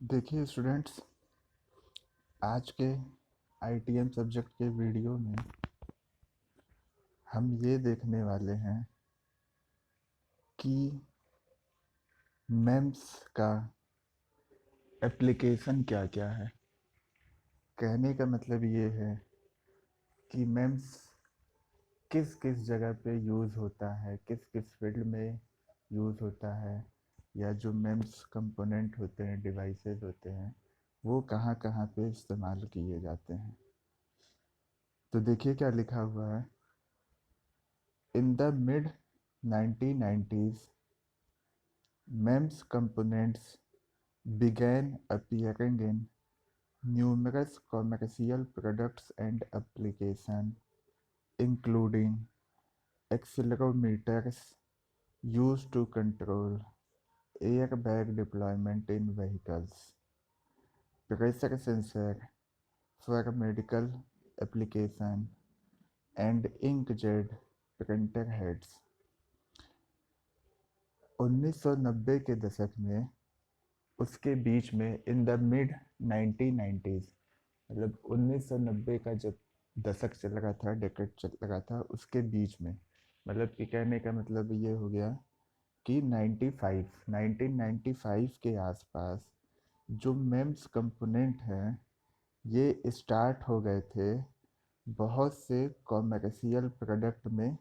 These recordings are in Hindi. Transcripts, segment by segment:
देखिए स्टूडेंट्स, आज के आईटीएम सब्जेक्ट के वीडियो में हम ये देखने वाले हैं कि मेम्स का एप्लीकेशन क्या क्या है। कहने का मतलब ये है कि मेम्स किस किस जगह पे यूज़ होता है, किस किस फील्ड में यूज़ होता है, या जो मेम्स कंपोनेंट होते हैं, डिवाइसेस होते हैं, वो कहाँ कहाँ पे इस्तेमाल किए जाते हैं। तो देखिए क्या लिखा हुआ है। In the mid 1990s, MEMS components began appearing in numerous commercial products and applications, including accelerometers used to control airbag deployment in vehicles, pressure sensor for medical application, and inkjet printer heads. 1990 के दशक में, उसके बीच में, इन द मिड 1990s, मतलब 1990 का जब दशक चल रहा था, डेकेड चल रहा था, उसके बीच में, मतलब कि कहने का मतलब ये हो गया कि 1995 के आसपास जो मेम्स कंपोनेंट हैं ये स्टार्ट हो गए थे बहुत से कॉमर्शियल प्रोडक्ट में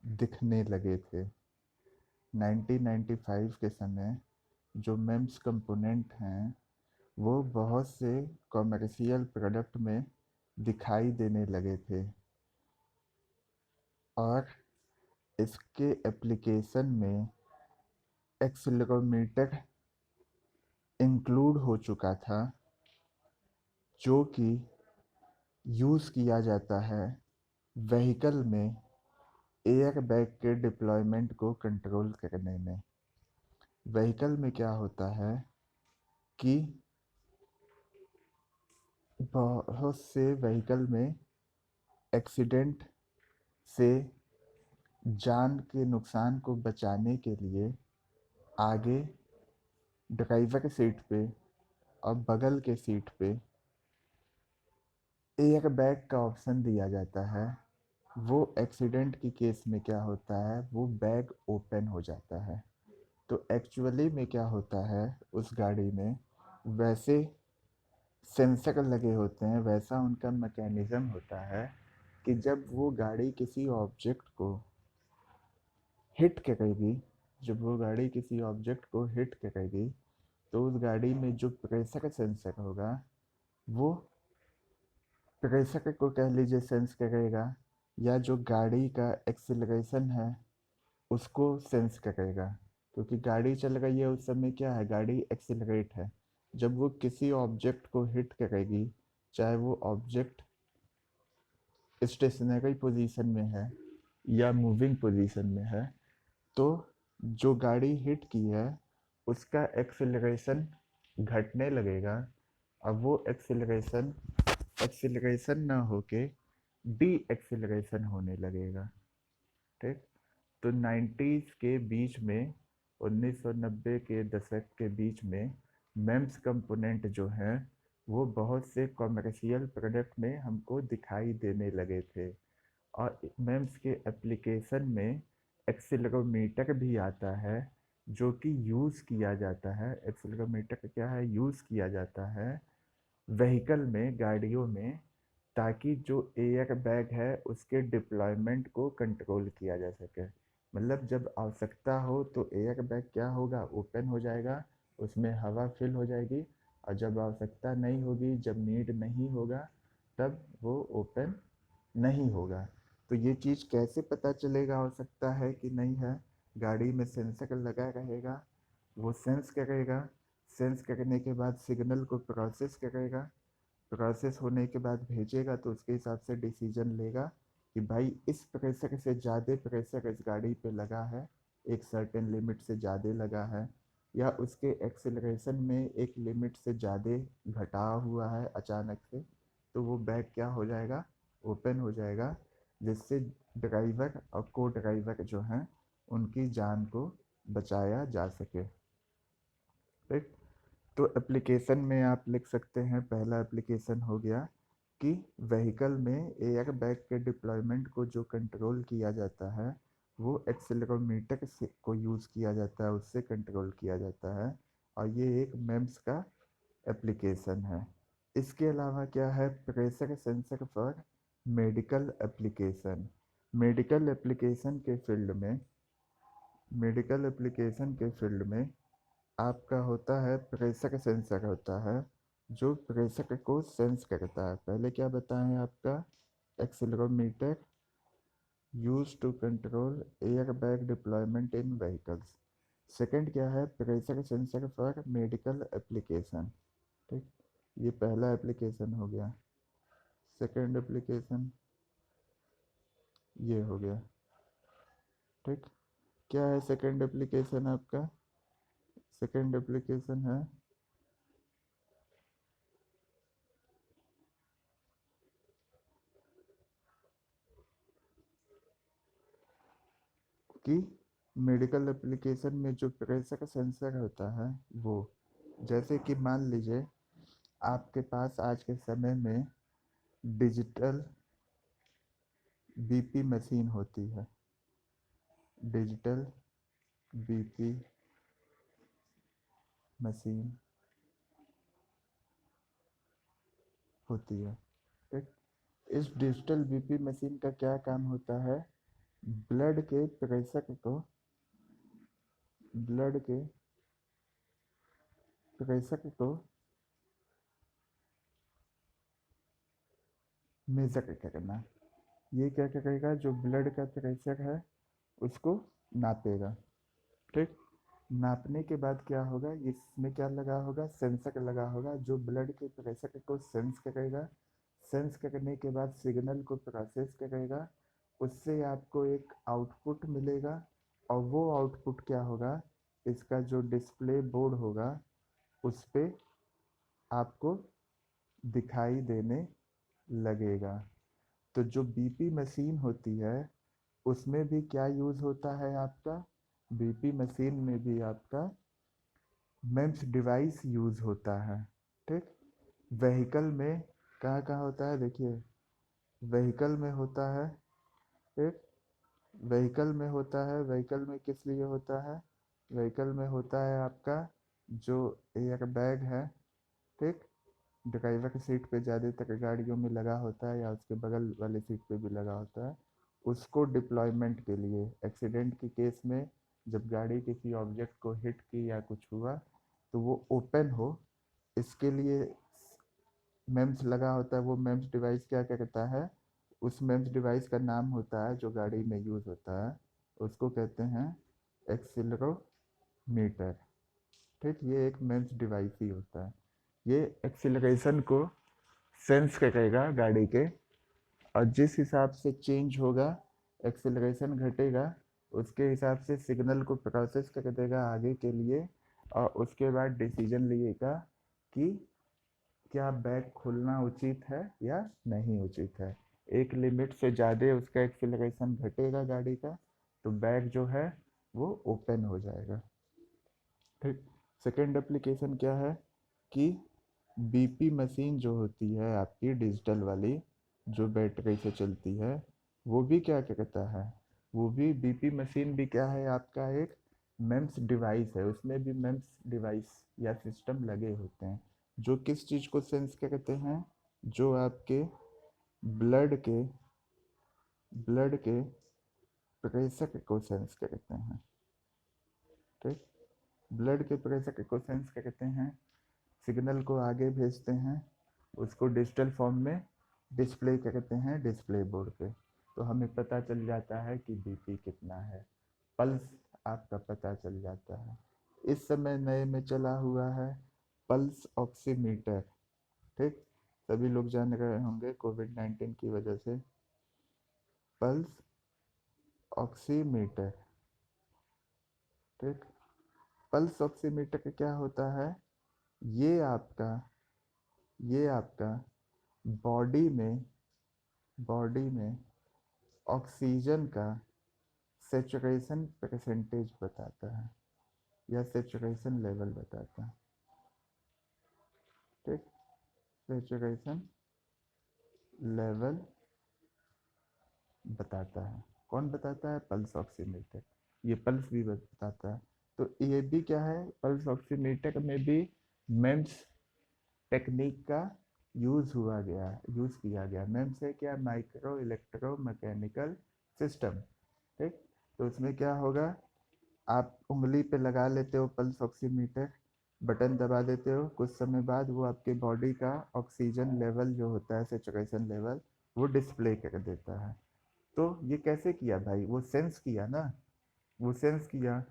दिखने लगे थे। 1995 के समय जो मेम्स कंपोनेंट हैं वो बहुत से कॉमर्शियल प्रोडक्ट में दिखाई देने लगे थे, और इसके एप्लीकेशन में एक्सीलरोमीटर इंक्लूड हो चुका था, जो कि यूज़ किया जाता है व्हीकल में एयर बैग के डिप्लॉयमेंट को कंट्रोल करने में। व्हीकल में क्या होता है कि बहुत से व्हीकल में एक्सीडेंट से जान के नुकसान को बचाने के लिए आगे ड्राइवर के सीट पे और बगल के सीट पे एयर बैग का ऑप्शन दिया जाता है। वो एक्सीडेंट की केस में क्या होता है, वो बैग ओपन हो जाता है। तो एक्चुअली में क्या होता है, उस गाड़ी में वैसे सेंसर लगे होते हैं, वैसा उनका मैकेनिज़्म होता है कि जब वो गाड़ी किसी ऑब्जेक्ट को हिट करेगी, जब वो गाड़ी किसी ऑब्जेक्ट को हिट करेगी, तो उस गाड़ी में जो प्रेशर सेंसर होगा वो प्रेशर को कह लीजिए सेंस करेगा, या जो गाड़ी का एक्सीलरेशन है उसको सेंस करेगा। क्योंकि गाड़ी चल रही है उस समय, क्या है, गाड़ी एक्सीलरेट है। जब वो किसी ऑब्जेक्ट को हिट करेगी, चाहे वो ऑब्जेक्ट स्टेशनरी पोजीशन में है या मूविंग पोजीशन में है, तो जो गाड़ी हिट की है उसका एक्सीलरेशन घटने लगेगा। अब वो एक्सीलरेशन एक्सीलरेशन ना होके डी एक्सीलरेशन होने लगेगा। ठीक। तो 90s के बीच में, 1990 के दशक के बीच में, मेम्स कंपोनेंट जो हैं वो बहुत से कॉमर्शियल प्रोडक्ट में हमको दिखाई देने लगे थे। और मेम्स के एप्लीकेशन में एक्सीलरोमीटर भी आता है, जो कि यूज़ किया जाता है। एक्सीलरोमीटर क्या है, यूज़ किया जाता है व्हीकल में, गाड़ियों में, ताकि जो एयर बैग है उसके डिप्लॉयमेंट को कंट्रोल किया जा सके। मतलब जब आवश्यकता हो तो एयर बैग क्या होगा, ओपन हो जाएगा, उसमें हवा फिल हो जाएगी, और जब आवश्यकता नहीं होगी, जब नीड नहीं होगा, तब वो ओपन नहीं होगा। तो ये चीज़ कैसे पता चलेगा आवश्यकता है कि नहीं है, गाड़ी में सेंसर लगा रहेगा, वो सेंस करेगा, सेंस करने के बाद सिग्नल को प्रोसेस करेगा, प्रोसेस होने के बाद भेजेगा, तो उसके हिसाब से डिसीजन लेगा कि भाई इस प्रेशर से ज़्यादा प्रेशर इस गाड़ी पे लगा है, एक सर्टेन लिमिट से ज़्यादा लगा है, या उसके एक्सेलरेशन में एक लिमिट से ज़्यादा घटा हुआ है अचानक से, तो वो बैग क्या हो जाएगा, ओपन हो जाएगा, जिससे ड्राइवर और को ड्राइवर जो हैं उनकी जान को बचाया जा सके। ठीक। तो एप्लीकेशन में आप लिख सकते हैं, पहला एप्लीकेशन हो गया कि व्हीकल में एयर बैग के डिप्लॉयमेंट को जो कंट्रोल किया जाता है वो एक्सेलेरोमीटर से को यूज़ किया जाता है, उससे कंट्रोल किया जाता है, और ये एक मेम्स का एप्लीकेशन है। इसके अलावा क्या है, pressure sensor for medical application. Medical application के फील्ड में मेडिकल एप्लीकेशन के फील्ड में आपका होता है प्रेशर सेंसर होता है, जो प्रेशर को सेंस करता है। पहले क्या बताएं आपका, accelerometer use to control air bag deployment in vehicles. Second क्या है, pressure sensor for medical application. ठीक, ये पहला एप्लीकेशन हो गया। सेकंड एप्लीकेशन ये हो गया। ठीक, क्या है सेकंड एप्लीकेशन आपका, सेकंड एप्लीकेशन है कि मेडिकल एप्लीकेशन में जो प्रेशर सेंसर होता है वो, जैसे कि मान लीजिए आपके पास आज के समय में डिजिटल बीपी मशीन होती है, डिजिटल बीपी मशीन होती है। ठीक, इस डिजिटल बीपी मशीन का क्या काम होता है, ब्लड के प्रेशर को ब्लड के प्रेशर को मेजर करना। ये क्या करेगा, जो ब्लड का प्रेशर है उसको नापेगा। ठीक, नापने के बाद क्या होगा, इसमें क्या लगा होगा, सेंसर लगा होगा जो ब्लड के प्रेशर को सेंस करेगा। सेंस करने के बाद सिग्नल को प्रोसेस करेगा, उससे आपको एक आउटपुट मिलेगा, और वो आउटपुट क्या होगा, इसका जो डिस्प्ले बोर्ड होगा उस पर आपको दिखाई देने लगेगा। तो जो बीपी मशीन होती है उसमें भी क्या यूज़ होता है आपका, बीपी मशीन में भी आपका मेम्स डिवाइस यूज़ होता है। ठीक, व्हीकल में कहाँ कहाँ होता है, देखिए व्हीकल में होता है। ठीक, व्हीकल में होता है, व्हीकल में किस लिए होता है, व्हीकल में होता है आपका जो एयर बैग है। ठीक, ड्राइवर की सीट पे ज़्यादातर गाड़ियों में लगा होता है, या उसके बगल वाले सीट पे भी लगा होता है, उसको डिप्लॉयमेंट के लिए, एक्सीडेंट के केस में जब गाड़ी किसी ऑब्जेक्ट को हिट की या कुछ हुआ तो वो ओपन हो, इसके लिए मेम्स लगा होता है। वो मेम्स डिवाइस क्या क्या कहता है, उस मेम्स डिवाइस का नाम होता है जो गाड़ी में यूज़ होता है, उसको कहते हैं एक्सीलरोमीटर। ठीक, ये एक मेम्स डिवाइस ही होता है। ये एक्सीलरेशन को सेंस करेगा गाड़ी के, और जिस हिसाब से चेंज होगा, एक्सेलरेशन घटेगा, उसके हिसाब से सिग्नल को प्रोसेस कर देगा आगे के लिए, और उसके बाद डिसीजन लिएगा कि क्या बैग खोलना उचित है या नहीं उचित है। एक लिमिट से ज़्यादा उसका एक्सेलरेशन घटेगा गाड़ी का तो बैग जो है वो ओपन हो जाएगा। ठीक, सेकेंड एप्लीकेशन क्या है कि बीपी मशीन जो होती है आपकी डिजिटल वाली, जो बैटरी से चलती है, वो भी क्या कहता है, वो भी बीपी मशीन भी क्या है आपका एक मेम्स डिवाइस है। उसमें भी मेम्स डिवाइस या सिस्टम लगे होते हैं जो किस चीज़ को सेंस करते हैं, जो आपके ब्लड के ब्लड के प्रेशर को सेंस करते हैं। ठीक, ब्लड के प्रेशर को सेंस करते हैं, सिग्नल को आगे भेजते हैं, उसको डिजिटल फॉर्म में डिस्प्ले करते हैं डिस्प्ले बोर्ड पे, तो हमें पता चल जाता है कि बीपी कितना है, पल्स आपका पता चल जाता है। इस समय नए में चला हुआ है पल्स ऑक्सीमीटर। ठीक, सभी लोग जान रहे होंगे कोविड-19 की वजह से, पल्स ऑक्सीमीटर। ठीक, पल्स ऑक्सीमीटर का क्या होता है, ये आपका ये आपका बॉडी में बॉडी में ऑक्सीजन का सेचुरेशन परसेंटेज बताता है, या सेचुरेशन लेवल बताता है। ठीक, सेचुरेशन लेवल बताता है। कौन बताता है? Pulse oximeter. ये पल्स भी बताता है। तो ये भी क्या है, पल्स ऑक्सीमीटर में भी मेम्स टेक्निक का यूज़ किया गया। मेम्स है क्या? Micro electro mechanical system. ठीक, तो उसमें क्या होगा, आप उंगली पे लगा लेते हो पल्स ऑक्सीमीटर, बटन दबा देते हो, कुछ समय बाद वो आपके बॉडी का ऑक्सीजन लेवल जो होता है, सेचुरेशन लेवल, वो डिस्प्ले कर देता है। तो ये कैसे किया भाई? वो सेंस किया ना, वो सेंस किया।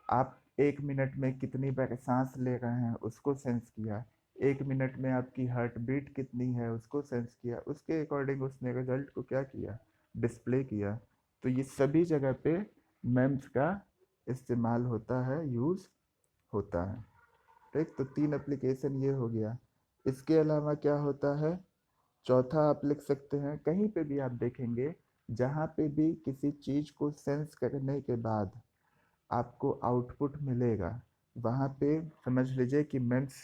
आप 1 मिनट में कितनी बार सांस ले रहे हैं उसको सेंस किया, 1 मिनट में आपकी हार्ट बीट कितनी है उसको सेंस किया, उसके अकॉर्डिंग उसने रिजल्ट को क्या किया, डिस्प्ले किया। तो ये सभी जगह पे मेम्स का इस्तेमाल होता है, यूज़ होता है। ठीक, तो 3 एप्लीकेशन ये हो गया। इसके अलावा क्या होता है, चौथा आप लिख सकते हैं, कहीं पे भी आप देखेंगे जहाँ पे भी किसी चीज़ को सेंस करने के बाद आपको आउटपुट मिलेगा, वहाँ पे समझ लीजिए कि मेम्स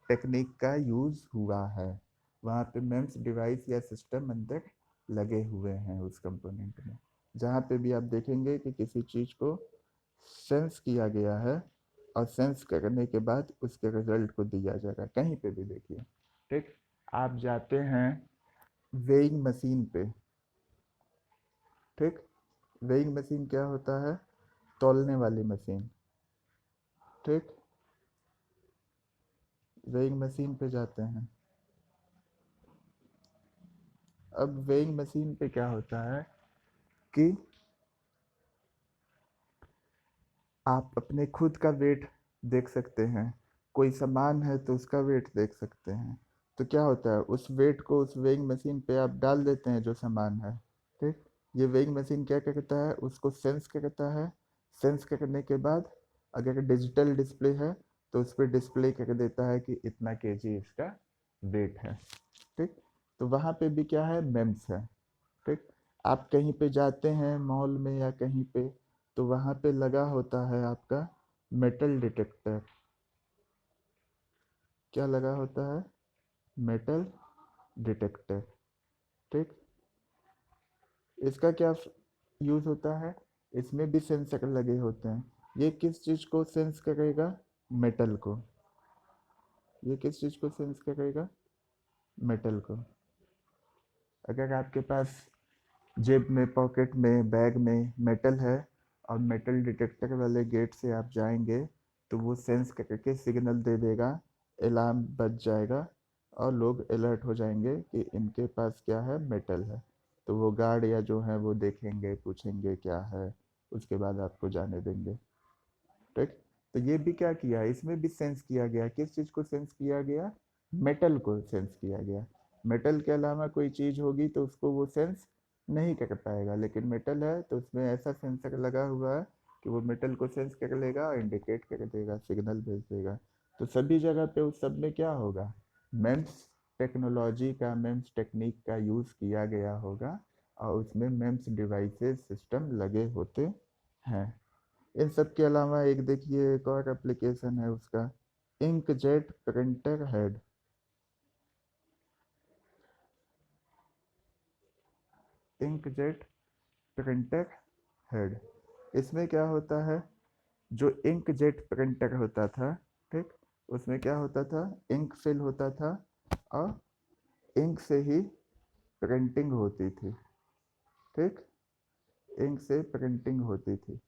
टेक्निक का यूज़ हुआ है। वहाँ पे मेम्स डिवाइस या सिस्टम अंदर लगे हुए हैं उस कंपोनेंट में। जहाँ पे भी आप देखेंगे कि किसी चीज़ को सेंस किया गया है और सेंस करने के बाद उसके रिजल्ट को दिया जाएगा, कहीं पे भी देखिए। ठीक, आप जाते हैं वेइंग मशीन पे। ठीक, वेइंग मशीन क्या होता है? तौलने वाली मशीन। ठीक, वेइंग मशीन पे जाते हैं। अब वेइंग मशीन पे क्या होता है कि आप अपने खुद का वेट देख सकते हैं, कोई सामान है तो उसका वेट देख सकते हैं। तो क्या होता है, उस वेट को उस वेइंग मशीन पे आप डाल देते हैं जो सामान है। ठीक, ये वेइंग मशीन क्या करता है, उसको सेंस करता है। सेंस करने के बाद अगर डिजिटल डिस्प्ले है तो उस पर डिस्प्ले कर देता है कि इतना केजी इसका वेट है। ठीक, तो वहाँ पे भी क्या है, मेम्स है। ठीक, आप कहीं पे जाते हैं मॉल में या कहीं पे, तो वहाँ पे लगा होता है आपका मेटल डिटेक्टर। क्या लगा होता है? Metal detector. ठीक, इसका क्या यूज़ होता है? इसमें भी सेंसर लगे होते हैं। ये किस चीज़ को सेंस करेगा? मेटल को। ये किस चीज़ को सेंस करेगा? मेटल को। अगर आपके पास जेब में, पॉकेट में, बैग में मेटल है और मेटल डिटेक्टर वाले गेट से आप जाएंगे, तो वो सेंस करके सिग्नल दे देगा, अलार्म बज जाएगा और लोग अलर्ट हो जाएंगे कि इनके पास क्या है, मेटल है। तो वो गार्ड या जो है वो देखेंगे, पूछेंगे क्या है, उसके बाद आपको जाने देंगे। ठीक, तो ये भी क्या किया, इसमें भी सेंस किया गया। किस चीज़ को सेंस किया गया? मेटल को सेंस किया गया। मेटल के अलावा कोई चीज़ होगी तो उसको वो सेंस नहीं कर पाएगा, लेकिन मेटल है तो उसमें ऐसा सेंसर लगा हुआ है कि वो मेटल को सेंस कर लेगा और इंडिकेट कर देगा, सिग्नल भेज देगा। तो सभी जगह पे उस सब में क्या होगा, मेम्स टेक्नोलॉजी का, मेम्स टेक्निक का यूज़ किया गया होगा और उसमें मेम्स डिवाइसेस, सिस्टम लगे होते हैं। इन सब के अलावा एक देखिए, एक और एप्लीकेशन है उसका, inkjet printer head. Inkjet printer head, इसमें क्या होता है, जो इंकजेट प्रिंटर होता था, ठीक, उसमें क्या होता था, इंक फिल होता था और इंक से ही प्रिंटिंग होती थी। ठीक, इंक से प्रिंटिंग होती थी।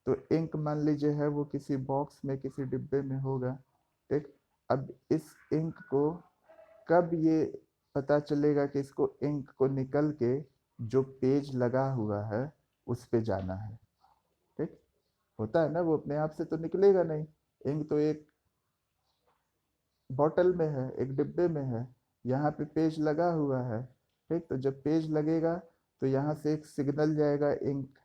तो इंक मान लीजिए है वो किसी बॉक्स में, किसी डिब्बे में होगा। ठीक, अब इस इंक को कब ये पता चलेगा कि इसको, इंक को निकल के जो पेज लगा हुआ है उस पे जाना है। ठीक, होता है ना, वो अपने आप से तो निकलेगा नहीं। इंक तो एक बॉटल में है, एक डिब्बे में है, यहाँ पे पेज लगा हुआ है। ठीक, तो जब पेज लगेगा तो यहाँ से एक सिग्नल जाएगा इंक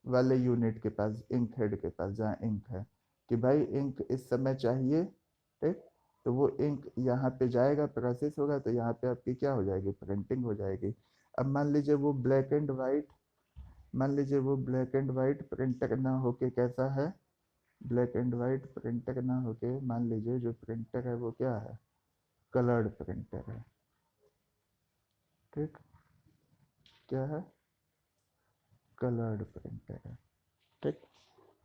वाले यूनिट के पास, इंक हेड के पास जहाँ इंक है, कि भाई इंक इस समय चाहिए। ठीक, तो वो इंक यहाँ पे जाएगा, प्रोसेस होगा, तो यहाँ पे आपकी क्या हो जाएगी, प्रिंटिंग हो जाएगी। अब मान लीजिए वो ब्लैक एंड वाइट, मान लीजिए वो ब्लैक एंड वाइट प्रिंटर ना होके कैसा है, ब्लैक एंड वाइट प्रिंटर ना होके मान लीजिए जो प्रिंटर है वो क्या है, कलर्ड प्रिंटर है। ठीक, क्या है? कलर्ड प्रिंटर है। ठीक,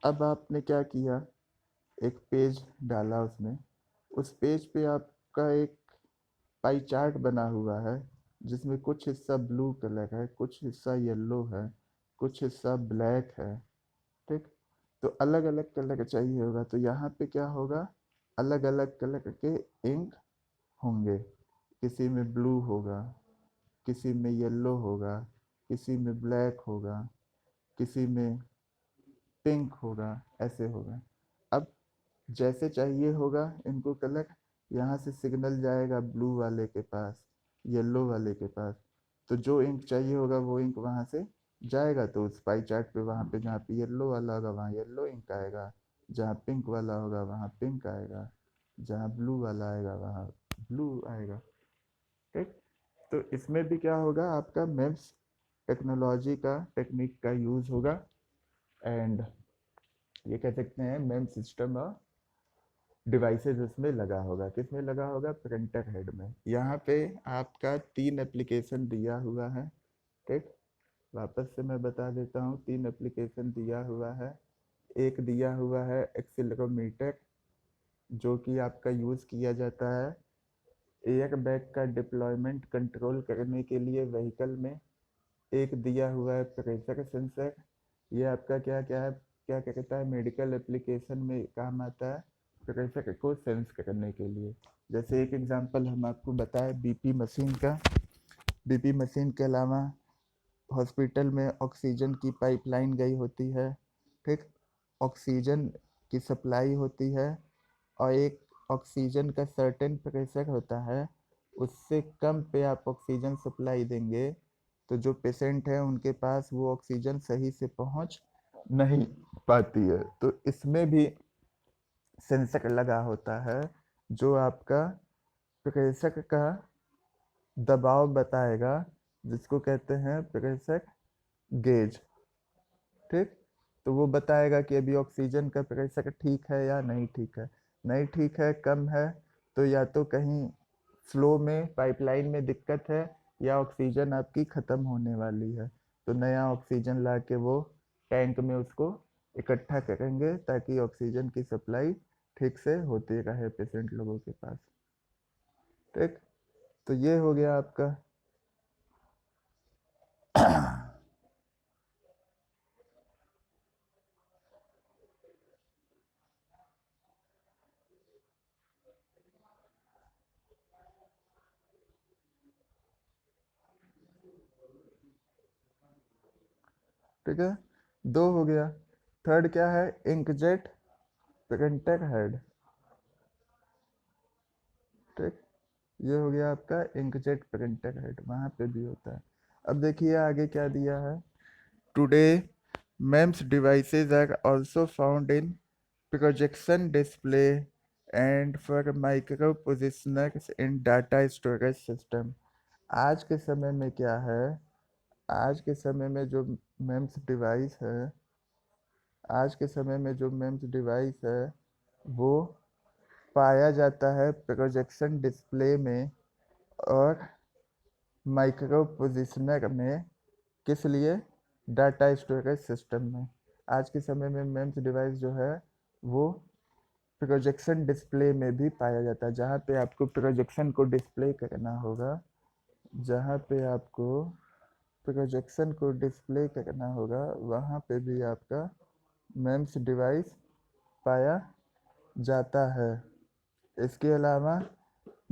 अब आपने क्या किया, एक पेज डाला उसमें, उस पेज पे आपका एक पाई चार्ट बना हुआ है जिसमें कुछ हिस्सा ब्लू कलर है, कुछ हिस्सा येलो है, कुछ हिस्सा ब्लैक है। ठीक, तो अलग अलग कलर चाहिए होगा, तो यहाँ पे क्या होगा, अलग अलग कलर के इंक होंगे। किसी में ब्लू होगा, किसी में येलो होगा, किसी में ब्लैक होगा, किसी में पिंक होगा, ऐसे होगा। अब जैसे चाहिए होगा इनको कलर, यहाँ से सिग्नल जाएगा ब्लू वाले के पास, येलो वाले के पास, तो जो इंक चाहिए होगा वो इंक वहाँ से जाएगा, तो उस पाई चार्ट पे वहाँ पे जहाँ पे येलो वाला होगा वहाँ येलो इंक आएगा, जहाँ पिंक वाला होगा वहाँ पिंक आएगा, जहाँ ब्लू वाला आएगा वहाँ ब्लू आएगा। ठीक, तो इसमें भी क्या होगा, आपका मेम्स टेक्नोलॉजी का टेक्निक का यूज़ होगा। एंड ये कह सकते हैं मेम सिस्टम और डिवाइसेस इसमें लगा होगा। किसमें लगा होगा? प्रिंटर हेड में। यहाँ पे आपका 3 एप्लीकेशन दिया हुआ है। ठीक, वापस से मैं बता देता हूँ, 3 एप्लीकेशन दिया हुआ है। एक दिया हुआ है एक्सीलरोमीटर, जो कि आपका यूज़ किया जाता है एयर बैग का डिप्लॉयमेंट कंट्रोल करने के लिए व्हीकल में। एक दिया हुआ है प्रेशर सेंसर, ये आपका क्या क्या है, क्या कहता है, मेडिकल एप्लीकेशन में काम आता है प्रेशर को सेंस करने के लिए। जैसे एक एग्जांपल हम आपको बताएं बीपी मशीन का। बीपी मशीन के अलावा हॉस्पिटल में ऑक्सीजन की पाइपलाइन गई होती है। ठीक, ऑक्सीजन की सप्लाई होती है और एक ऑक्सीजन का सर्टेन प्रेशर होता है, उससे कम पे आप ऑक्सीजन सप्लाई देंगे तो जो पेशेंट है उनके पास वो ऑक्सीजन सही से पहुंच नहीं पाती है। तो इसमें भी सेंसर लगा होता है जो आपका प्रेशर का दबाव बताएगा, जिसको कहते हैं प्रेशर गेज। ठीक, तो वो बताएगा कि अभी ऑक्सीजन का प्रेशर ठीक है या नहीं ठीक है। नहीं ठीक है, कम है, तो या तो कहीं फ्लो में पाइपलाइन में दिक्कत है, या ऑक्सीजन आपकी ख़त्म होने वाली है, तो नया ऑक्सीजन ला के वो टैंक में उसको इकट्ठा करेंगे ताकि ऑक्सीजन की सप्लाई ठीक से होती रहे पेशेंट लोगों के पास। ठीक, तो ये हो गया आपका। ठीक है, 2 हो गया। थर्ड क्या है? Inkjet printer head. ठीक, ये हो गया आपका इंकजेट प्रिंटर हेड, वहाँ पे भी होता है। अब देखिए आगे क्या दिया है। Today MEMS devices are also found in projection display and for micro positioners in data storage system. आज के समय में क्या है, आज के समय में जो मेम्स डिवाइस है, आज के समय में जो मेम्स डिवाइस है वो पाया जाता है प्रोजेक्शन डिस्प्ले में और माइक्रो पोजिशनर में। किस लिए? डाटा स्टोरेज सिस्टम में। आज के समय में मेम्स डिवाइस जो है वो प्रोजेक्शन डिस्प्ले में भी पाया जाता है। जहाँ पे आपको प्रोजेक्शन को डिस्प्ले करना होगा, जहाँ पे आपको प्रोजेक्शन को डिस्प्ले करना होगा वहाँ पे भी आपका मेम्स डिवाइस पाया जाता है। इसके अलावा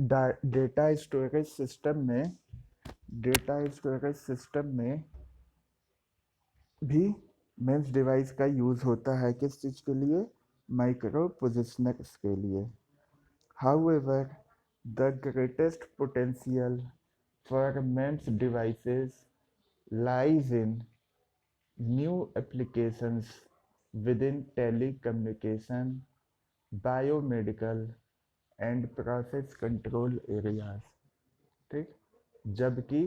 डेटा स्टोरेज सिस्टम में, डेटा स्टोरेज सिस्टम में भी मेम्स डिवाइस का यूज़ होता है। किस चीज़ के लिए? माइक्रो पोजिशनर्स के लिए। However, the greatest potential for MEMS devices lies in new applications within telecommunication, biomedical and process control areas। ठीक, जबकि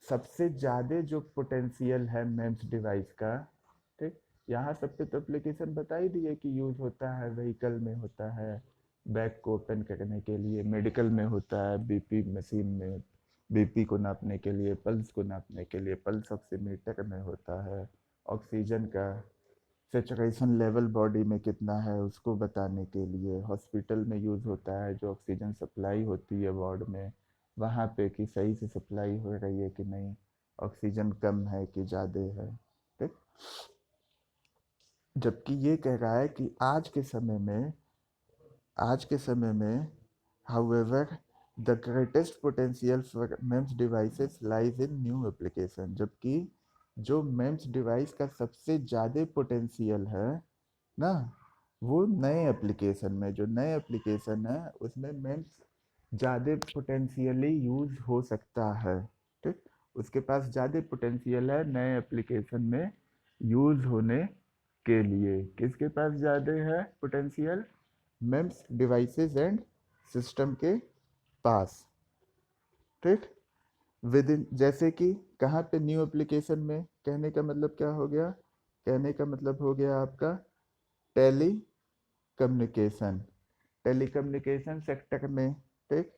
सबसे ज़्यादा जो पोटेंशियल है मेम्स डिवाइस का, ठीक, यहाँ सब पे तो एप्लीकेशन बता ही दिए कि यूज़ होता है व्हीकल में, होता है बैग को ओपन करने के लिए, मेडिकल में होता है बीपी मशीन में, बीपी को नापने के लिए, पल्स को नापने के लिए, पल्स ऑक्सीमीटर में होता है, ऑक्सीजन का सेचुरेशन लेवल बॉडी में कितना है उसको बताने के लिए, हॉस्पिटल में यूज़ होता है जो ऑक्सीजन सप्लाई होती है वार्ड में, वहाँ पे कि सही से सप्लाई हो रही है कि नहीं, ऑक्सीजन कम है कि ज़्यादा है। ठीक। जबकि ये कह रहा है कि आज के समय में however the greatest potential for MEMS devices lies in new application, जबकि जो MEMS डिवाइस का सबसे ज़्यादा पोटेंशियल है ना, वो नए एप्लीकेशन में, जो नए एप्लीकेशन है उसमें MEMS ज़्यादा पोटेंशियली यूज हो सकता है। ठीक। उसके पास ज़्यादा पोटेंशियल है नए एप्लीकेशन में यूज होने के लिए। किसके पास ज़्यादा है potential? MEMS devices and system के पास। ठीक। विद इन, जैसे कि कहाँ पे न्यू एप्लीकेशन में, कहने का मतलब क्या हो गया? कहने का मतलब हो गया आपका टेली कम्युनिकेशन, टेलीकम्युनिकेशन सेक्टर में। ठीक।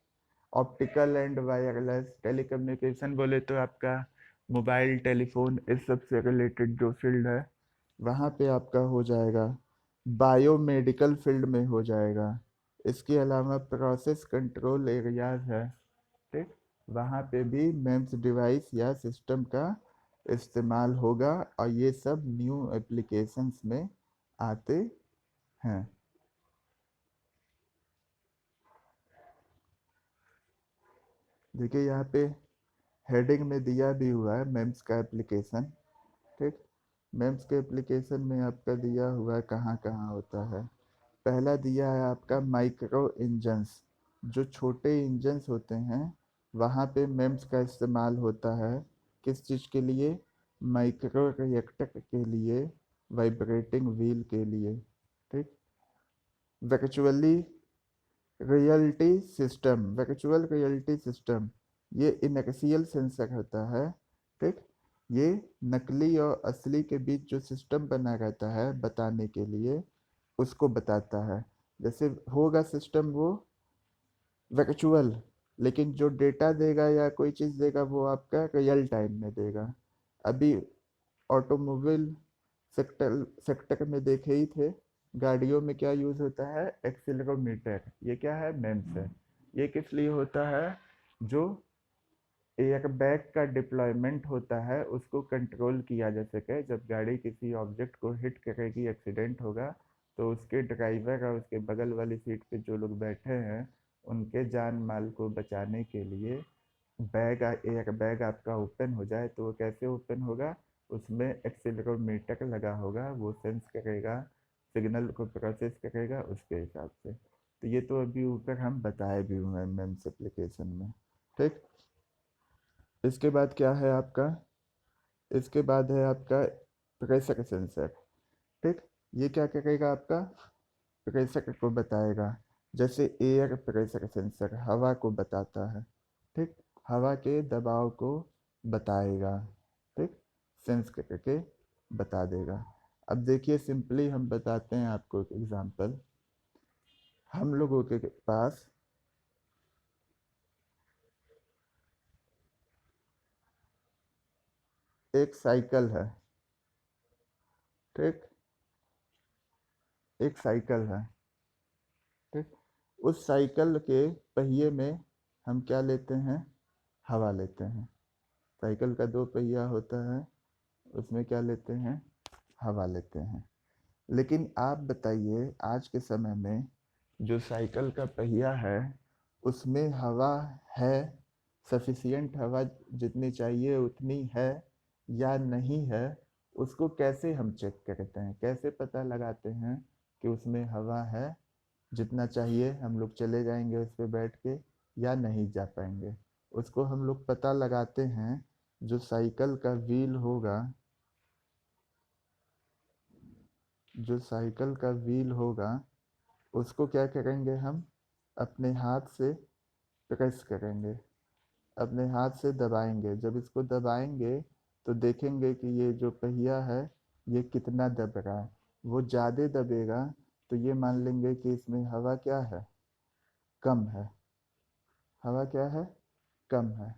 ऑप्टिकल एंड वायरलेस टेलीकम्युनिकेशन बोले तो आपका मोबाइल टेलीफोन, इस सब से रिलेटेड जो फील्ड है वहाँ पे आपका हो जाएगा। बायोमेडिकल फील्ड में हो जाएगा। इसके अलावा प्रोसेस कंट्रोल एरियाज है। ठीक। वहाँ पे भी मेम्स डिवाइस या सिस्टम का इस्तेमाल होगा और ये सब न्यू एप्लीकेशंस में आते हैं। देखिए यहाँ पे हेडिंग में दिया भी हुआ है मेम्स का एप्लीकेशन। ठीक। मेम्स के एप्लीकेशन में आपका दिया हुआ है कहाँ कहाँ होता है। पहला दिया है आपका माइक्रो इंजन्स, जो छोटे इंजन्स होते हैं वहाँ पे मेम्स का इस्तेमाल होता है। किस चीज़ के लिए? माइक्रो रिएक्टर के लिए, वाइब्रेटिंग व्हील के लिए। ठीक। वर्चुअली वर्चुअल रियलिटी सिस्टम, ये इनएक्सियल सेंसर होता है। ठीक। ये नकली और असली के बीच जो सिस्टम बना रहता है बताने के लिए, उसको बताता है। जैसे होगा सिस्टम वो वर्चुअल, लेकिन जो डेटा देगा या कोई चीज़ देगा वो आपका रियल टाइम में देगा। अभी ऑटोमोबाइल सेक्टर सेक्टर में देखे ही थे, गाड़ियों में क्या यूज़ होता है? एक्सीलरोमीटर। ये क्या है? मेम्स है। ये किस लिए होता है? जो एयरबैग का डिप्लॉयमेंट होता है उसको कंट्रोल किया जा सके। जब गाड़ी किसी ऑब्जेक्ट को हिट करेगी, एक्सीडेंट होगा, तो उसके ड्राइवर और उसके बगल वाली सीट पे जो लोग बैठे हैं उनके जान माल को बचाने के लिए बैग, एयर बैग आपका ओपन हो जाए तो वो कैसे ओपन होगा? उसमें एक्सीलरोमीटर लगा होगा, वो सेंस करेगा, सिग्नल को प्रोसेस करेगा उसके हिसाब से। तो ये तो अभी ऊपर हम बताए भी हुए हैं मेम्स एप्लीकेशन में। ठीक। इसके बाद क्या है आपका? इसके बाद है आपका प्रेशर सेंसर। ठीक। ये क्या करेगा? आपका प्रेशर को बताएगा। जैसे एयर प्रेशर सेंसर हवा को बताता है। ठीक। हवा के दबाव को बताएगा। ठीक। सेंस करके बता देगा। अब देखिए सिंपली हम बताते हैं आपको एक एग्जांपल। हम लोगों के पास एक साइकिल है। ठीक। एक साइकिल है। ठीक। उस साइकिल के पहिए में हम क्या लेते हैं? हवा लेते हैं। साइकिल का दो पहिया होता है, उसमें क्या लेते हैं? हवा लेते हैं। लेकिन आप बताइए आज के समय में जो साइकिल का पहिया है उसमें हवा है? सफिशिएंट हवा जितनी चाहिए उतनी है या नहीं है? उसको कैसे हम चेक करते हैं, कैसे पता लगाते हैं कि उसमें हवा है जितना चाहिए? हम लोग चले जाएंगे उस पर बैठ के या नहीं जा पाएंगे? उसको हम लोग पता लगाते हैं, जो साइकिल का व्हील होगा, जो साइकिल का व्हील होगा उसको क्या करेंगे? हम अपने हाथ से प्रेस करेंगे, अपने हाथ से दबाएंगे। जब इसको दबाएंगे तो देखेंगे कि ये जो पहिया है ये कितना दब रहा है। वो ज़्यादा दबेगा तो ये मान लेंगे कि इसमें हवा क्या है? कम है, हवा क्या है, कम है।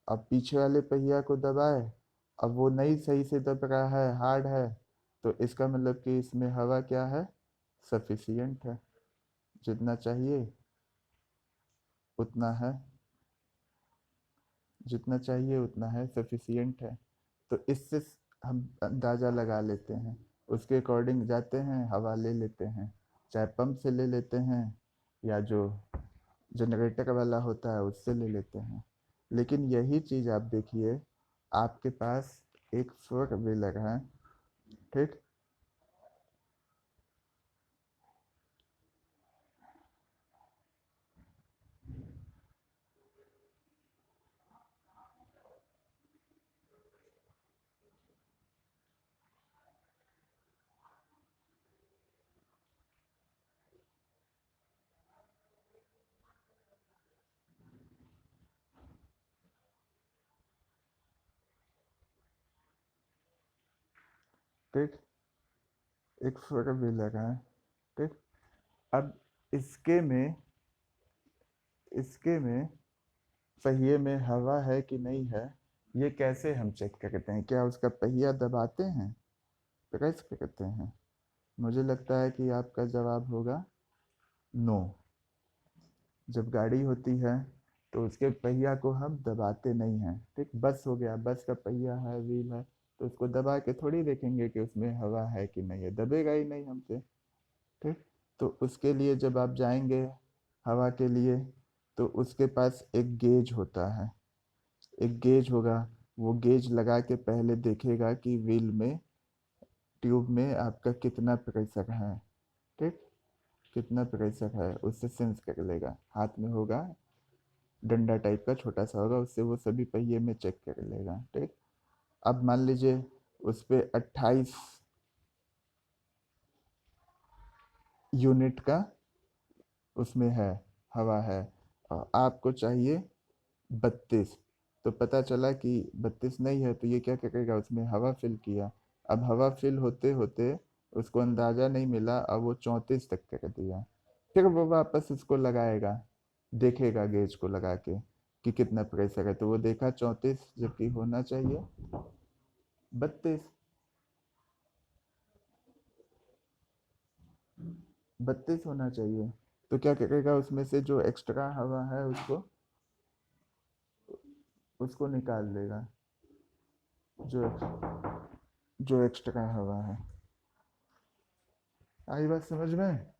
अब पीछे वाले पहिया को दबाए, अब वो नहीं सही से दब रहा है, हार्ड है, तो इसका मतलब कि इसमें हवा क्या है, सफिशियंट है, जितना चाहिए उतना है, जितना चाहिए उतना है, सफिशियंट है। तो इससे हम अंदाज़ा लगा लेते हैं, उसके अकॉर्डिंग जाते हैं, हवा ले लेते हैं, चाहे पंप से ले लेते हैं या जो जनरेटर वाला होता है उससे ले लेते हैं। लेकिन यही चीज़ आप देखिए, आपके पास एक फोर व्हीलर है, ठीक, ठीक, एक फोर व्हीलर है, ठीक। अब इसके में इसके में पहिए में हवा है कि नहीं है, ये कैसे हम चेक करते हैं, क्या उसका पहिया दबाते हैं, प्रेस करते हैं? मुझे लगता है कि आपका जवाब होगा नो। जब गाड़ी होती है तो उसके पहिया को हम दबाते नहीं हैं, ठीक। बस हो गया, बस का पहिया है, व्हील है, तो उसको दबा के थोड़ी देखेंगे कि उसमें हवा है कि नहीं है, दबेगा ही नहीं हमसे, ठीक। तो उसके लिए जब आप जाएंगे हवा के लिए, तो उसके पास एक गेज होता है, एक गेज होगा, वो गेज लगा के पहले देखेगा कि व्हील में, ट्यूब में आपका कितना प्रेशर है, ठीक, कितना प्रेशर है, उससे सेंस कर लेगा, हाथ में होगा, डंडा टाइप का छोटा सा होगा, उससे वो सभी पहिए में चेक कर लेगा, ठीक। अब मान लीजिए उस पे 28 यूनिट का उसमें है, हवा है, और आपको चाहिए 32। तो पता चला कि 32 नहीं है, तो ये क्या करेगा, उसमें हवा फिल किया। अब हवा फिल होते होते उसको अंदाज़ा नहीं मिला, अब वो 34 तक कर दिया। फिर वो वापस उसको लगाएगा, देखेगा गेज को लगा के कि कितना प्रेशर है, तो वो देखा 34, जबकि होना चाहिए 32। 32 होना चाहिए। तो क्या करेगा, उसमें से जो एक्स्ट्रा हवा है उसको उसको निकाल देगा, जो जो एक्स्ट्रा हवा है। आई बात समझ में?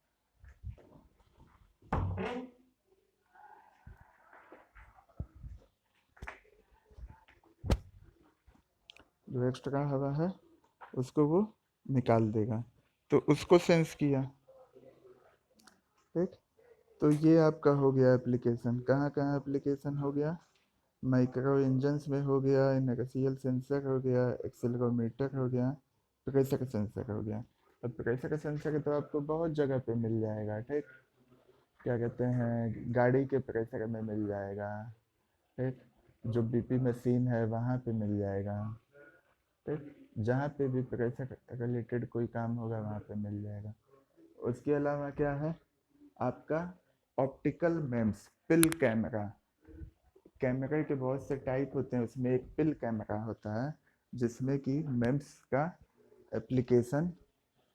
जो एक्स्ट्रा हवा है उसको वो निकाल देगा, तो उसको सेंस किया, ठीक। तो ये आपका हो गया एप्लीकेशन, कहाँ कहाँ एप्लीकेशन हो गया, माइक्रो इंजन्स में हो गया, इनर्शियल सेंसर हो गया, एक्सेलरोमीटर हो गया, प्रेशर सेंसर हो गया। अब प्रेशर सेंसर तो आपको बहुत जगह पे मिल जाएगा, ठीक। क्या कहते हैं, गाड़ी के प्रेशर में मिल जाएगा, ठीक, जो बीपी मशीन है वहाँ पे मिल जाएगा, ठीक, जहाँ पे भी प्रेशर रिलेटेड कोई काम होगा वहाँ पे मिल जाएगा। उसके अलावा क्या है आपका, ऑप्टिकल मेम्स, पिल कैमरा। कैमरे के बहुत से टाइप होते हैं, उसमें एक पिल कैमरा होता है, जिसमें कि मेम्स का एप्लीकेशन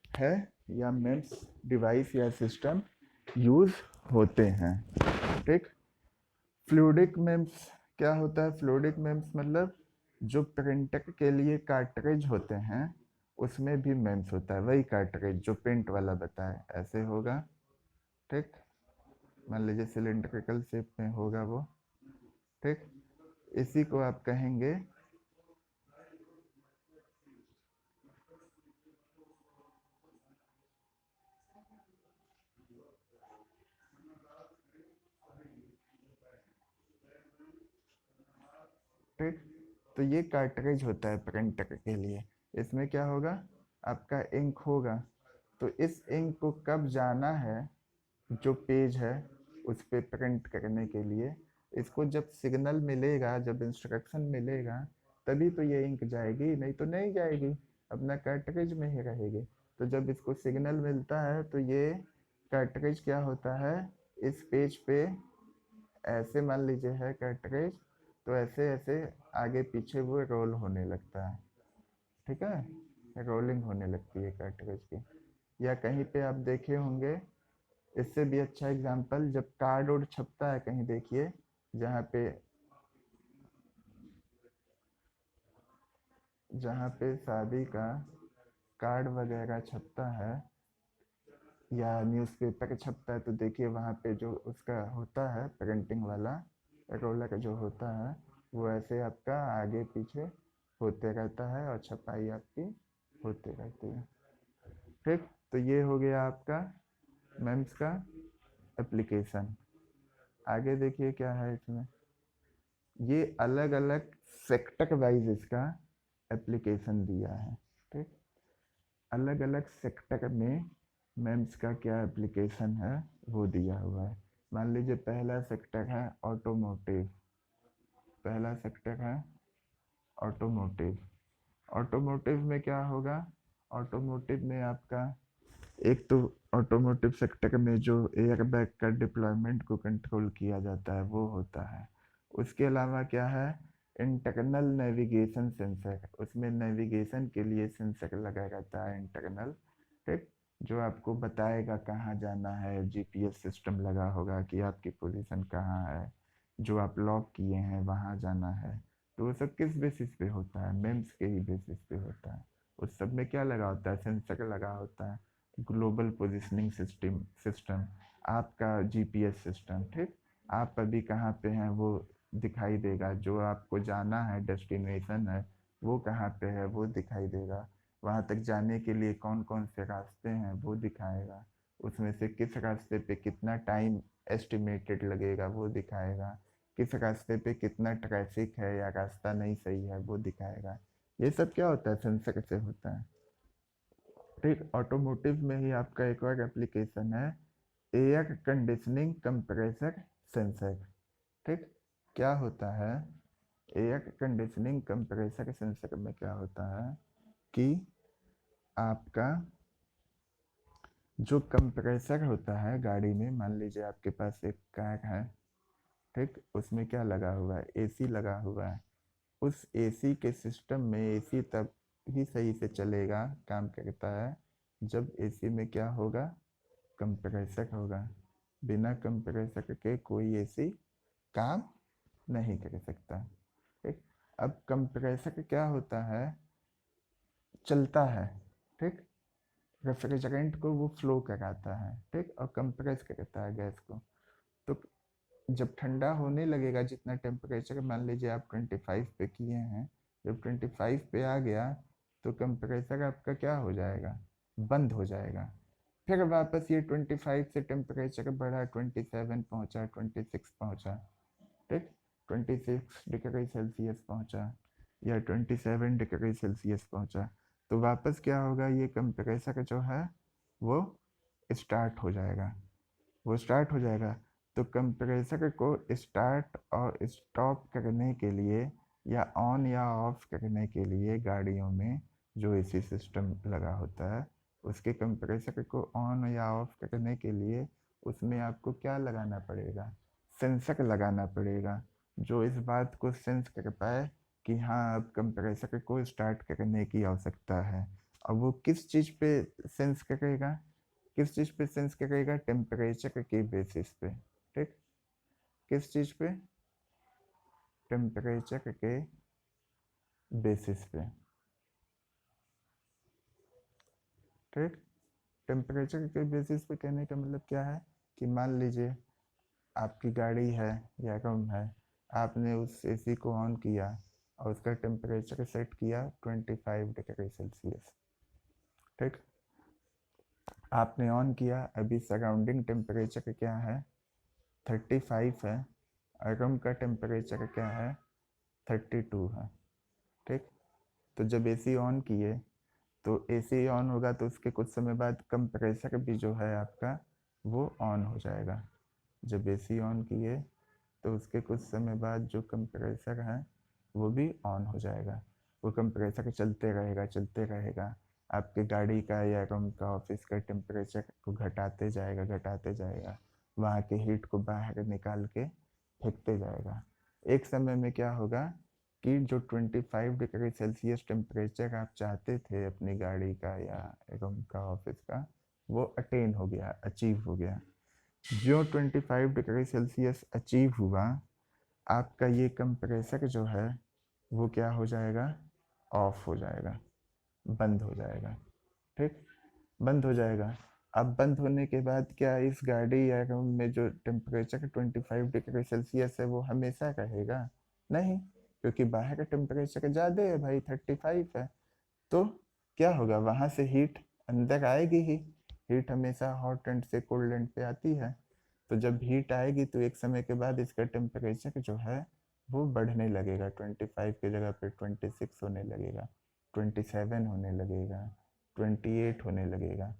है, या मेम्स डिवाइस या सिस्टम यूज़ होते हैं, ठीक। फ्लूइडिक मेम्स क्या होता है, फ्लूइडिक मेम्स मतलब जो प्रिंटर के लिए कार्ट्रिज होते हैं उसमें भी मेम्स होता है, वही कार्ट्रिज जो पेंट वाला बताए ऐसे होगा, ठीक। मान लीजिए सिलिंड्रिकल शेप में होगा वो, ठीक। इसी को आप कहेंगे, ठीक। तो ये कार्ट्रिज होता है प्रिंटर के लिए, इसमें क्या होगा, आपका इंक होगा। तो इस इंक को कब जाना है, जो पेज है उस पे प्रिंट करने के लिए, इसको जब सिग्नल मिलेगा, जब इंस्ट्रक्शन मिलेगा, तभी तो ये इंक जाएगी, नहीं तो नहीं जाएगी, अपना कार्ट्रिज में ही रहेगी। तो जब इसको सिग्नल मिलता है तो ये कार्ट्रिज क्या होता है, इस पेज पे ऐसे मान लीजिए है कैटरेज, तो ऐसे ऐसे आगे पीछे वो रोल होने लगता है, ठीक है, रोलिंग होने लगती है कैटरेज की। या कहीं पे आप देखे होंगे, इससे भी अच्छा एग्जांपल, जब कार्ड उड छपता है कहीं देखिए, जहाँ पे शादी का कार्ड वगैरह छपता है या न्यूज़पेपर छपता है, तो देखिए वहाँ पे जो उसका होता है प्रिंटिंग वाला रोलर जो होता है, वो ऐसे आपका आगे पीछे होते रहता है और छपाई आपकी होती रहती है। ठीक, तो ये हो गया आपका मेम्स का एप्लीकेशन। आगे देखिए क्या है इसमें, ये अलग अलग सेक्टर वाइज इसका एप्लीकेशन दिया है। ठीक, अलग अलग सेक्टर में मेम्स का क्या एप्लीकेशन है वो दिया हुआ है। मान लीजिए पहला सेक्टर है ऑटोमोटिव, पहला सेक्टर है ऑटोमोटिव। ऑटोमोटिव में क्या होगा, ऑटोमोटिव में आपका एक तो ऑटोमोटिव सेक्टर में जो एयर बैग का डिप्लॉयमेंट को कंट्रोल किया जाता है वो होता है। उसके अलावा क्या है, इंटरनल नेविगेशन सेंसर, उसमें नेविगेशन के लिए सेंसर लगा रहता है इंटरनल। ठीक, जो आपको बताएगा कहाँ जाना है, जीपीएस सिस्टम लगा होगा कि आपकी पोजीशन कहाँ है, जो आप लॉक किए हैं वहाँ जाना है। तो वो सब किस बेसिस पे होता है, मेम्स के ही बेसिस पे होता है। उस सब में क्या लगा होता है, सेंसर लगा होता है, ग्लोबल पोजिशनिंग सिस्टम, आपका जीपीएस सिस्टम। ठीक, आप अभी कहाँ पे हैं वो दिखाई देगा, जो आपको जाना है डेस्टिनेशन है वो कहाँ पे है वो दिखाई देगा, वहाँ तक जाने के लिए कौन कौन से रास्ते हैं वो दिखाएगा, उसमें से किस रास्ते पे कितना टाइम एस्टिमेटेड लगेगा वो दिखाएगा, किस रास्ते पे कितना ट्रैफिक है या रास्ता नहीं सही है वो दिखाएगा। ये सब क्या होता है, सेंसर से होता है। ठीक, ऑटोमोटिव में ही आपका एक और एप्लीकेशन है एयर कंडीशनिंग कंप्रेसर सेंसर। ठीक, क्या होता है, एयर कंडीशनिंग कंप्रेसर सेंसर में क्या होता है कि आपका जो कंप्रेसर होता है गाड़ी में, मान लीजिए आपके पास एक कार है, ठीक, उसमें क्या लगा हुआ है, एसी लगा हुआ है। उस एसी के सिस्टम में एसी तब ही सही से चलेगा, काम करता है, जब एसी में क्या होगा, कंप्रेसर होगा। बिना कंप्रेसर के कोई एसी काम नहीं कर सकता। ठीक, अब कंप्रेसर क्या होता है, चलता है। ठीक, रेफ्रिजरेंट को वो फ्लो कराता है, ठीक, और कंप्रेस करता है गैस को। तो जब ठंडा होने लगेगा, जितना टेम्परेचर मान लीजिए आप 25 पे किए हैं, जब 25 पे आ गया तो कंप्रेसर आपका क्या हो जाएगा, बंद हो जाएगा। फिर वापस ये 25 से टेम्परेचर बढ़ा, 27 पहुंचा, 26 पहुंचा, ठीक, 26 डिग्री सेल्सियस पहुंचा या 27 डिग्री सेल्सियस पहुंचा, तो वापस क्या होगा, ये कंप्रेसर जो है वो स्टार्ट हो जाएगा, वो स्टार्ट हो जाएगा। तो कंप्रेसर को स्टार्ट और स्टॉप करने के लिए या ऑन या ऑफ करने के लिए गाड़ियों में जो एसी सिस्टम लगा होता है, उसके कंप्रेसर को ऑन या ऑफ करने के लिए उसमें आपको क्या लगाना पड़ेगा, सेंसर लगाना पड़ेगा, जो इस बात को सेंस कर पाए कि हाँ अब कंप्रेसर को स्टार्ट करने की आवश्यकता है। अब वो किस चीज़ पे सेंस करेगा, किस चीज़ पे सेंस करेगा, टेम्परेचर के बेसिस पे। ठीक, किस चीज़ पे, टेम्परेचर के बेसिस पे। ठीक, टेम्परेचर के बेसिस पे कहने का मतलब क्या है कि मान लीजिए आपकी गाड़ी है या रूम है, आपने उस एसी को ऑन किया और उसका टेम्परेचर सेट किया 25 डिग्री सेल्सियस। ठीक, आपने ऑन किया, अभी सराउंडिंग टेम्परेचर क्या है, 35 है, और रूम का टेम्परेचर क्या है, 32 है। ठीक, तो जब एसी ऑन किए तो एसी ऑन होगा तो उसके कुछ समय बाद कंप्रेसर भी जो है आपका वो ऑन हो जाएगा। जब एसी ऑन किए तो उसके कुछ समय बाद जो कंप्रेसर है वो भी ऑन हो जाएगा। वो कंप्रेसर चलते रहेगा चलते रहेगा, आपके गाड़ी का या रूम का ऑफिस का टेम्परेचर को घटाते जाएगा घटाते जाएगा। वहाँ के हीट को बाहर निकाल के फेंकते जाएगा। एक समय में क्या होगा कि जो 25 डिग्री सेल्सियस टेम्परेचर आप चाहते थे अपनी गाड़ी का या रूम का, ऑफिस का, वो अटेन हो गया, अचीव हो गया। जो 25 डिग्री सेल्सियस अचीव हुआ, आपका ये कंप्रेसर जो है वो क्या हो जाएगा, ऑफ हो जाएगा, बंद हो जाएगा। ठीक, बंद हो जाएगा। अब बंद होने के बाद क्या इस गाड़ी या रूम में जो टेम्परेचर 25 डिग्री सेल्सियस है वो हमेशा रहेगा? नहीं, क्योंकि बाहर का टेम्परेचर ज़्यादा है भाई, 35 है। तो क्या होगा, वहाँ से हीट अंदर आएगी ही। हीट हमेशा हॉट एंड से कोल्ड एंड पे आती है। तो जब हीट आएगी तो एक समय के बाद इसका टेम्परेचर जो है वो बढ़ने लगेगा, 25 की जगह पे 26 होने लगेगा, 27 होने लगेगा, 28 होने लगेगा।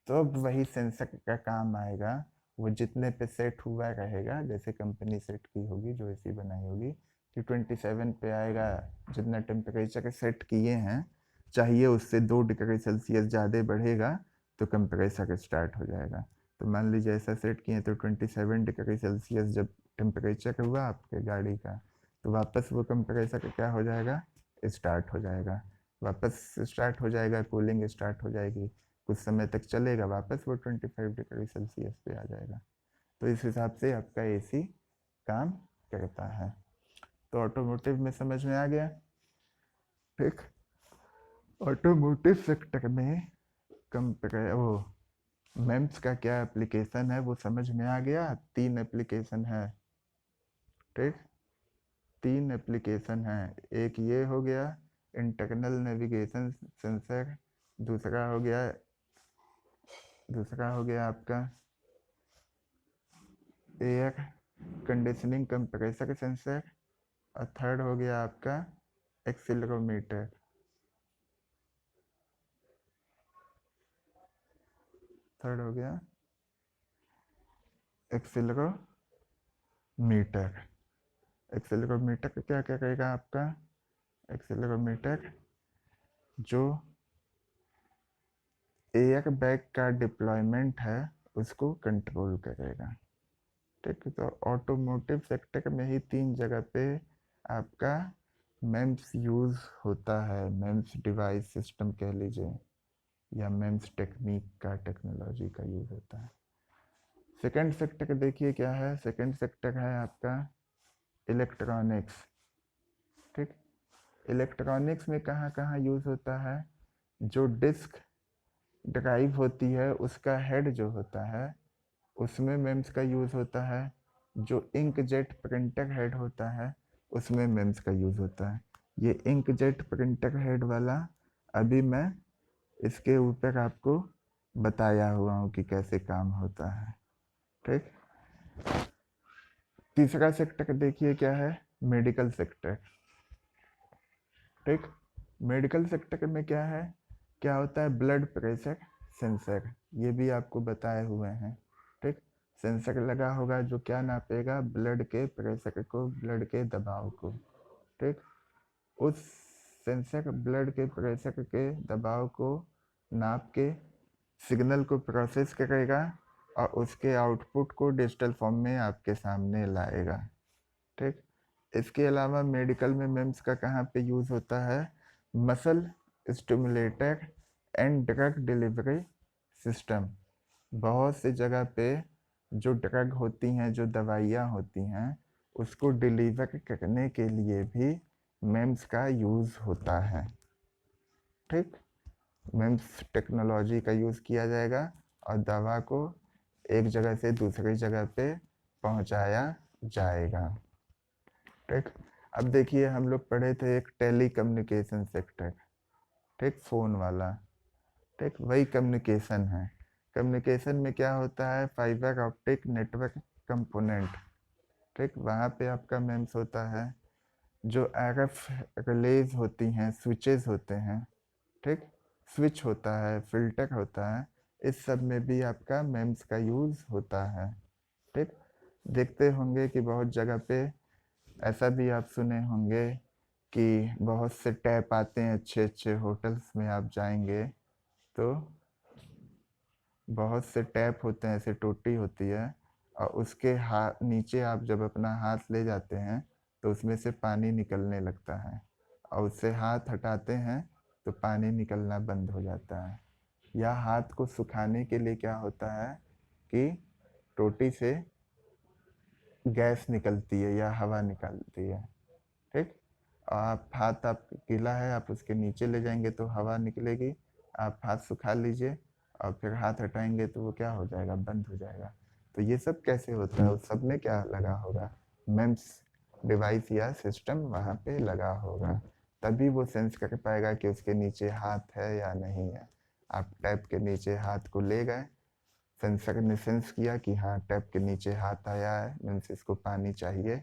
तो अब वही सेंसर का काम आएगा, वो जितने पे सेट हुआ रहेगा, जैसे कंपनी सेट की होगी, जो एसी बनाई होगी, कि 27 पे आएगा, जितना टेम्परेचर सेट किए हैं, चाहिए उससे 2 डिग्री सेल्सियस ज़्यादा बढ़ेगा तो कंप्रेसर स्टार्ट हो जाएगा। तो मान लीजिए ऐसा सेट किए तो 27 डिग्री सेल्सियस जब टेम्परेचर हुआ आपके गाड़ी का, तो वापस वो कंप्रेसर क्या हो जाएगा, स्टार्ट हो जाएगा, वापस स्टार्ट हो जाएगा, कूलिंग स्टार्ट हो जाएगी, कुछ समय तक चलेगा, वापस वो 25 डिग्री सेल्सियस पे आ जाएगा। तो इस हिसाब से आपका एसी काम करता है। तो ऑटोमोटिव में समझ में आ गया। ठीक, ऑटोमोटिव सेक्टर में वो मेम्स का क्या एप्लीकेशन है वो समझ में आ गया। 3 एप्लीकेशन है। ठीक, 3 एप्लीकेशन है। एक ये हो गया इंटरनल नेविगेशन सेंसर, दूसरा हो गया आपका एयर कंडीशनिंग कंप्रेसर सेंसर, और थर्ड हो गया आपका एक्सीलरोमीटर। थर्ड हो गया एक्सीलरोमीटर। एक्सीलरोमीटर क्या क्या करेगा आपका, एक्सीलरोमीटर जो एयर बैग का डिप्लॉयमेंट है उसको कंट्रोल करेगा। ठीक, तो ऑटोमोटिव सेक्टर में ही 3 जगह पे आपका मेम्स यूज़ होता है, मेम्स डिवाइस सिस्टम कह लीजिए, या मेम्स टेक्निक का, टेक्नोलॉजी का यूज़ होता है। सेकंड सेक्टर देखिए क्या है, सेकंड सेक्टर है आपका इलेक्ट्रॉनिक्स। ठीक, इलेक्ट्रॉनिक्स में कहाँ कहाँ यूज़ होता है, जो डिस्क ड्राइव होती है उसका हेड जो होता है उसमें मेम्स का यूज़ होता है। जो इंक जेट प्रिंटर हेड होता है उसमें मेम्स का यूज़ होता है। ये इंक जेट प्रिंटर हेड वाला अभी मैं इसके ऊपर आपको बताया हुआ हूँ कि कैसे काम होता है। ठीक, तीसरा सेक्टर देखिए क्या है, मेडिकल सेक्टर। ठीक, मेडिकल सेक्टर में क्या है, क्या होता है, ब्लड प्रेशर सेंसर, ये भी आपको बताए हुए हैं। ठीक, सेंसर लगा होगा जो क्या नापेगा, ब्लड के प्रेशर को, ब्लड के दबाव को। ठीक, उस सेंसर ब्लड के प्रेशर के दबाव को नाप के सिग्नल को प्रोसेस करेगा और उसके आउटपुट को डिजिटल फॉर्म में आपके सामने लाएगा। ठीक, इसके अलावा मेडिकल में मेम्स का कहाँ पे यूज़ होता है, muscle stimulator and drug delivery system. बहुत सी जगह पे जो ड्रग होती हैं, जो दवाइयाँ होती हैं, उसको डिलीवर करने के लिए भी मेम्स का यूज़ होता है। ठीक, मेम्स टेक्नोलॉजी का यूज़ किया जाएगा और दवा को एक जगह से दूसरी जगह पे पहुंचाया जाएगा। ठीक, अब देखिए हम लोग पढ़े थे एक टेली कम्युनिकेशन सेक्टर। ठीक, फ़ोन वाला। ठीक, वही कम्युनिकेशन है। कम्युनिकेशन में क्या होता है, फाइबर ऑप्टिक नेटवर्क कंपोनेंट। ठीक, वहाँ पे आपका मेम्स होता है। जो आरएफ रिलेज होती हैं, स्विचेस होते हैं, ठीक, स्विच होता है, फिल्टर होता है, इस सब में भी आपका मेम्स का यूज़ होता है। ठीक, देखते होंगे कि बहुत जगह पे ऐसा भी आप सुने होंगे कि बहुत से टैप आते हैं, अच्छे अच्छे होटल्स में आप जाएंगे तो बहुत से टैप होते हैं, ऐसे टोटी होती है और उसके हाथ नीचे आप जब अपना हाथ ले जाते हैं तो उसमें से पानी निकलने लगता है, और उससे हाथ हटाते हैं तो पानी निकलना बंद हो जाता है। या हाथ को सुखाने के लिए क्या होता है कि टोटी से गैस निकलती है या हवा निकलती है, ठीक। आप हाथ आप गीला है, आप उसके नीचे ले जाएंगे तो हवा निकलेगी, आप हाथ सुखा लीजिए और फिर हाथ हटाएंगे तो वो क्या हो जाएगा, बंद हो जाएगा। तो ये सब कैसे होता है, उस सब में क्या लगा होगा, मेम्स डिवाइस या सिस्टम वहाँ पे लगा होगा, तभी वो सेंस कर पाएगा कि उसके नीचे हाथ है या नहीं है। आप टैप के नीचे हाथ को ले गए, सेंसर ने सेंस किया कि हाँ टैप के नीचे हाथ आया है, मीन्स इसको पानी चाहिए,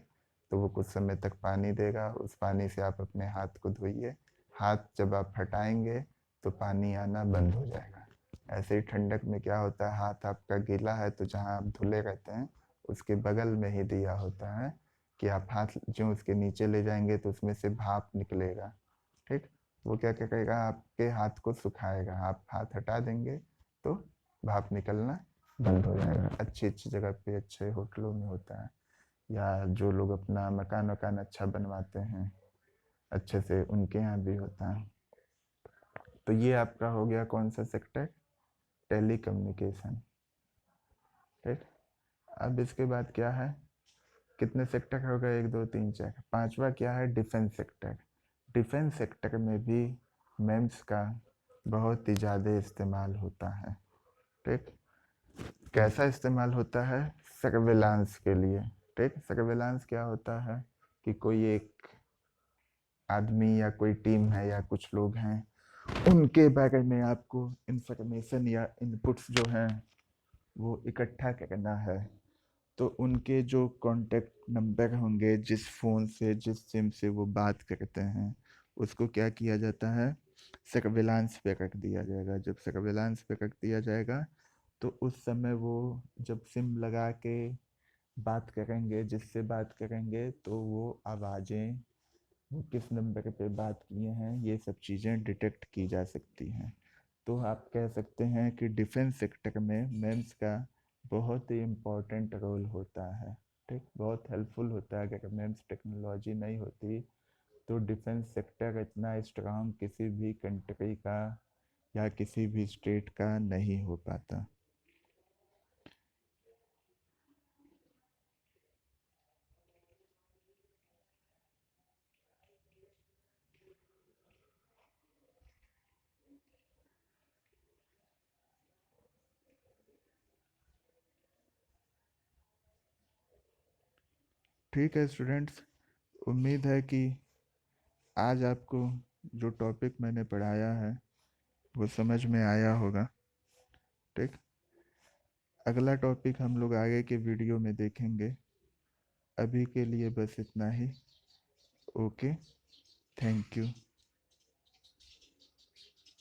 तो वो कुछ समय तक पानी देगा, उस पानी से आप अपने हाथ को धोइए। हाथ जब आप हटाएंगे तो पानी आना बंद हो जाएगा। ऐसे ही ठंडक में क्या होता है, हाथ आपका गीला है तो जहाँ आप धुले रहते हैं उसके बगल में ही दिया होता है कि आप हाथ जो उसके नीचे ले जाएंगे तो उसमें से भाप निकलेगा, ठीक। वो क्या क्या करेगा, आपके हाथ को सुखाएगा, आप हाथ हटा देंगे तो भाप निकलना बंद हो जाएगा। अच्छी अच्छी जगह पे अच्छे होटलों में होता है, या जो लोग अपना मकान वकान अच्छा बनवाते हैं अच्छे से, उनके यहाँ भी होता है। तो ये आपका हो गया कौन सा सेक्टर, टेली कम्युनिकेशन, ठीक। अब इसके बाद क्या है, कितने सेक्टर हो गए, 1 2 3 4, पांचवा क्या है, डिफेंस सेक्टर। डिफेंस सेक्टर में भी मेम्स का बहुत ही ज़्यादा इस्तेमाल होता है, ठीक। कैसा इस्तेमाल होता है, सर्विलांस के लिए, ठीक। सर्विलांस क्या होता है कि कोई एक आदमी या कोई टीम है या कुछ लोग हैं, उनके बारे में आपको इंफॉर्मेशन या इनपुट्स जो हैं वो इकट्ठा करना है। तो उनके जो कॉन्टेक्ट नंबर होंगे, जिस फ़ोन से जिस सिम से वो बात करते हैं, उसको क्या किया जाता है, सर्विलांस पे रख दिया जाएगा। जब सर्विलांस पे रख दिया जाएगा तो उस समय वो जब सिम लगा के बात करेंगे, जिससे बात करेंगे, तो वो आवाज़ें, वो किस नंबर पे बात किए हैं, ये सब चीज़ें डिटेक्ट की जा सकती हैं। तो आप कह सकते हैं कि डिफेंस सेक्टर में मेम्स का बहुत ही इम्पोर्टेंट रोल होता है, ठीक। बहुत हेल्पफुल होता है। अगर मेम्स टेक्नोलॉजी नहीं होती तो डिफेंस सेक्टर इतना स्ट्रांग किसी भी कंट्री का या किसी भी स्टेट का नहीं हो पाता। ठीक है स्टूडेंट्स, उम्मीद है कि आज आपको जो टॉपिक मैंने पढ़ाया है वो समझ में आया होगा, ठीक। अगला टॉपिक हम लोग आगे के वीडियो में देखेंगे। अभी के लिए बस इतना ही। Okay, thank you.